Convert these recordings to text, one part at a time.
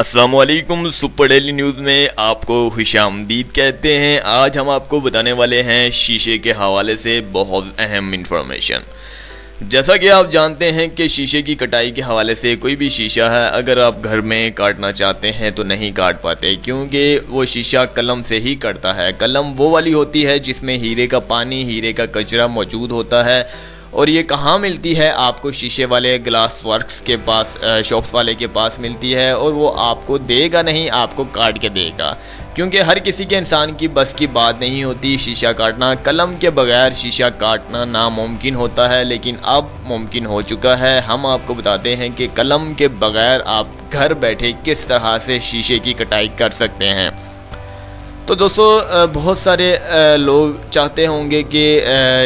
अस्सलामुअलैकुम। Super daily news में आपको खुशामदीद कहते हैं। आज हम आपको बताने वाले हैं शीशे के हवाले से बहुत अहम इंफॉर्मेशन। जैसा कि आप जानते हैं कि शीशे की कटाई के हवाले से कोई भी शीशा है, अगर आप घर में काटना चाहते हैं तो नहीं काट पाते, क्योंकि वो शीशा कलम से ही कटता है। कलम वो वाली होती है जिसमें हीरे का पानी, हीरे का कचरा मौजूद होता है। और ये कहाँ मिलती है? आपको शीशे वाले ग्लास वर्क्स के पास, शॉप्स वाले के पास मिलती है। और वो आपको देगा नहीं, आपको काट के देगा, क्योंकि हर किसी के इंसान की बस की बात नहीं होती शीशा काटना। कलम के बगैर शीशा काटना नामुमकिन होता है, लेकिन अब मुमकिन हो चुका है। हम आपको बताते हैं कि कलम के बगैर आप घर बैठे किस तरह से शीशे की कटाई कर सकते हैं। तो दोस्तों, बहुत सारे लोग चाहते होंगे कि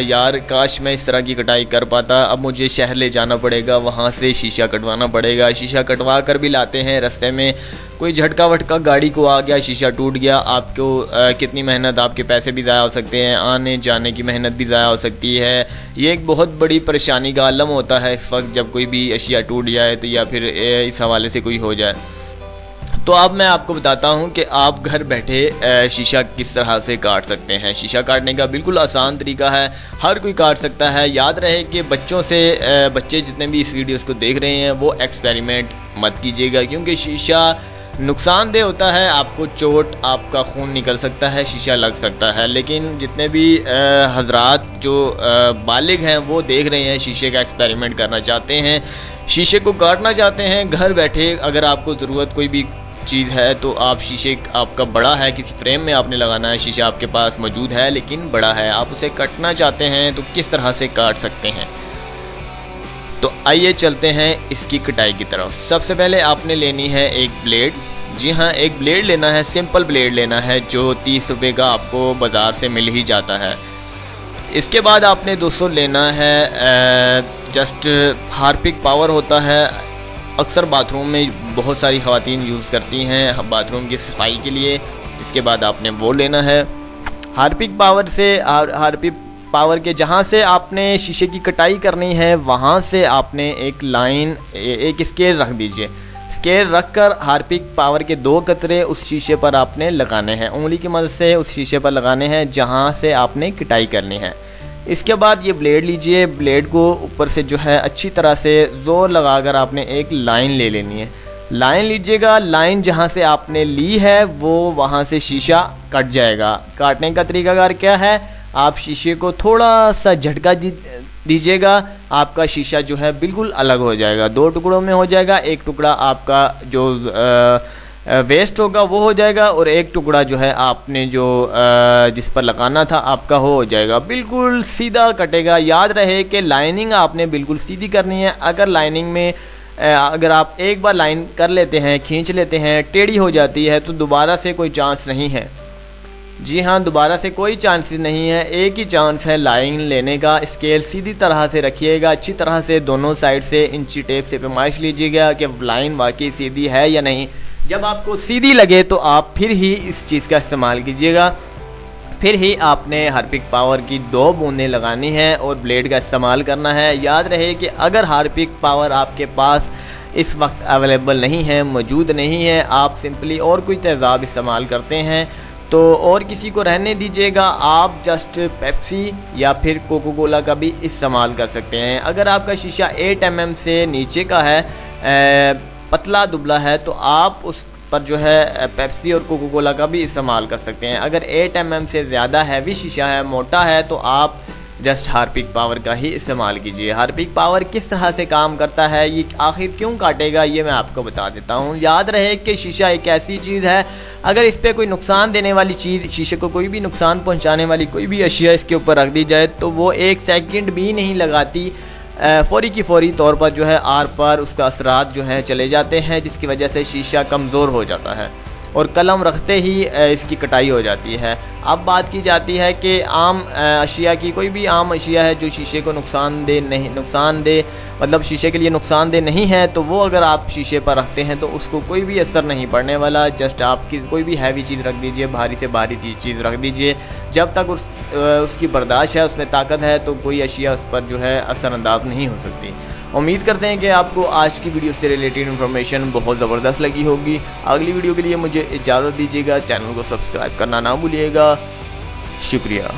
यार काश मैं इस तरह की कटाई कर पाता, अब मुझे शहर ले जाना पड़ेगा, वहाँ से शीशा कटवाना पड़ेगा। शीशा कटवा कर भी लाते हैं, रास्ते में कोई झटका वटका गाड़ी को आ गया, शीशा टूट गया, आपको कितनी मेहनत, आपके पैसे भी ज़ाया हो सकते हैं, आने जाने की मेहनत भी ज़ाया हो सकती है। ये एक बहुत बड़ी परेशानी का आलम होता है इस वक्त, जब कोई भी अशिया टूट जाए तो, या फिर इस हवाले से कोई हो जाए। तो अब मैं आपको बताता हूं कि आप घर बैठे शीशा किस तरह से काट सकते हैं। शीशा काटने का बिल्कुल आसान तरीका है, हर कोई काट सकता है। याद रहे कि बच्चे जितने भी इस वीडियोस को देख रहे हैं वो एक्सपेरिमेंट मत कीजिएगा, क्योंकि शीशा नुकसानदेह होता है। आपको चोट, आपका खून निकल सकता है, शीशा लग सकता है। लेकिन जितने भी हजरात जो बालिग हैं वो देख रहे हैं, शीशे का एक्सपेरिमेंट करना चाहते हैं, शीशे को काटना चाहते हैं घर बैठे। अगर आपको ज़रूरत कोई भी चीज़ है तो आप शीशे, आपका बड़ा है, किसी फ्रेम में आपने लगाना है, शीशा आपके पास मौजूद है लेकिन बड़ा है, आप उसे काटना चाहते हैं तो किस तरह से काट सकते हैं। तो आइए चलते हैं इसकी कटाई की तरफ। सबसे पहले आपने लेनी है एक ब्लेड। जी हाँ, एक ब्लेड लेना है, सिंपल ब्लेड लेना है जो 30 रुपये का आपको बाज़ार से मिल ही जाता है। इसके बाद आपने दोस्तों लेना है जस्ट हार्पिक पावर होता है, अक्सर बाथरूम में बहुत सारी ख़वातीन यूज़ करती हैं बाथरूम की सफाई के लिए। इसके बाद आपने वो लेना है हार्पिक पावर से। हार्पिक पावर के जहाँ से आपने शीशे की कटाई करनी है वहाँ से आपने एक लाइन, एक स्केल रख दीजिए। स्केल रख कर हार्पिक पावर के 2 कतरे उस शीशे पर आपने लगाने हैं, उंगली की मदद से उस शीशे पर लगाने हैं जहाँ से आपने कटाई करनी है। इसके बाद ये ब्लेड लीजिए, ब्लेड को ऊपर से जो है अच्छी तरह से ज़ोर लगाकर आपने एक लाइन ले लेनी है। लाइन लीजिएगा, लाइन जहाँ से आपने ली है वो वहाँ से शीशा कट जाएगा। काटने का तरीकाकार क्या है? आप शीशे को थोड़ा सा झटका दीजिएगा, आपका शीशा जो है बिल्कुल अलग हो जाएगा, 2 टुकड़ों में हो जाएगा। एक टुकड़ा आपका जो वेस्ट होगा वो हो जाएगा, और एक टुकड़ा जो है आपने जो जिस पर लगाना था आपका हो जाएगा। बिल्कुल सीधा कटेगा। याद रहे कि लाइनिंग आपने बिल्कुल सीधी करनी है। अगर लाइनिंग में अगर आप एक बार लाइन कर लेते हैं, खींच लेते हैं, टेढ़ी हो जाती है तो दोबारा से कोई चांस नहीं है। जी हाँ, दोबारा से कोई चांस नहीं है, एक ही चांस है लाइन लेने का। स्केल सीधी तरह से रखिएगा, अच्छी तरह से दोनों साइड से इंची टेप से पैमाइश लीजिएगा कि लाइन वाकई सीधी है या नहीं। जब आपको सीधी लगे तो आप फिर ही इस चीज़ का इस्तेमाल कीजिएगा, फिर ही आपने हार्पिक पावर की 2 बूंदें लगानी है और ब्लेड का इस्तेमाल करना है। याद रहे कि अगर हार्पिक पावर आपके पास इस वक्त अवेलेबल नहीं है, मौजूद नहीं है, आप सिंपली और कोई तेज़ाब इस्तेमाल करते हैं तो और किसी को रहने दीजिएगा। आप जस्ट पेप्सी या फिर कोको कोला का भी इस्तेमाल कर सकते हैं। अगर आपका शीशा 8 mm से नीचे का है, पतला दुबला है, तो आप उस पर जो है पेप्सी और कोको कोला का भी इस्तेमाल कर सकते हैं। अगर 8 mm से ज़्यादा हैवी शीशा है, मोटा है, तो आप जस्ट हार्पिक पावर का ही इस्तेमाल कीजिए। हार्पिक पावर किस तरह से काम करता है, ये आखिर क्यों काटेगा, ये मैं आपको बता देता हूँ। याद रहे कि शीशा एक ऐसी चीज़ है, अगर इस पर कोई नुकसान देने वाली चीज़, शीशे को कोई भी नुकसान पहुँचाने वाली कोई भी अशिया इसके ऊपर रख दी जाए तो वो 1 सेकंड भी नहीं लगाती, फ़ौरी की फ़ौरी तौर पर जो है आर पार उसका असरात जो है चले जाते हैं, जिसकी वजह से शीशा कमज़ोर हो जाता है और कलम रखते ही इसकी कटाई हो जाती है। अब बात की जाती है कि आम अशिया की, कोई भी आम अशिया है जो शीशे को नुकसानदेह मतलब शीशे के लिए नुकसानदेह नहीं है, तो वो अगर आप शीशे पर रखते हैं तो उसको कोई भी असर नहीं पड़ने वाला। जस्ट आप कोई भी हैवी चीज़ रख दीजिए, भारी से भारी चीज़ रख दीजिए, जब तक उसकी बर्दाश्त है, उसमें ताकत है, तो कोई अशिया उस पर जो है असरअंदाज नहीं हो सकती। उम्मीद करते हैं कि आपको आज की वीडियो से रिलेटेड इन्फॉर्मेशन बहुत ज़बरदस्त लगी होगी। अगली वीडियो के लिए मुझे इजाज़त दीजिएगा, चैनल को सब्सक्राइब करना ना भूलिएगा। शुक्रिया।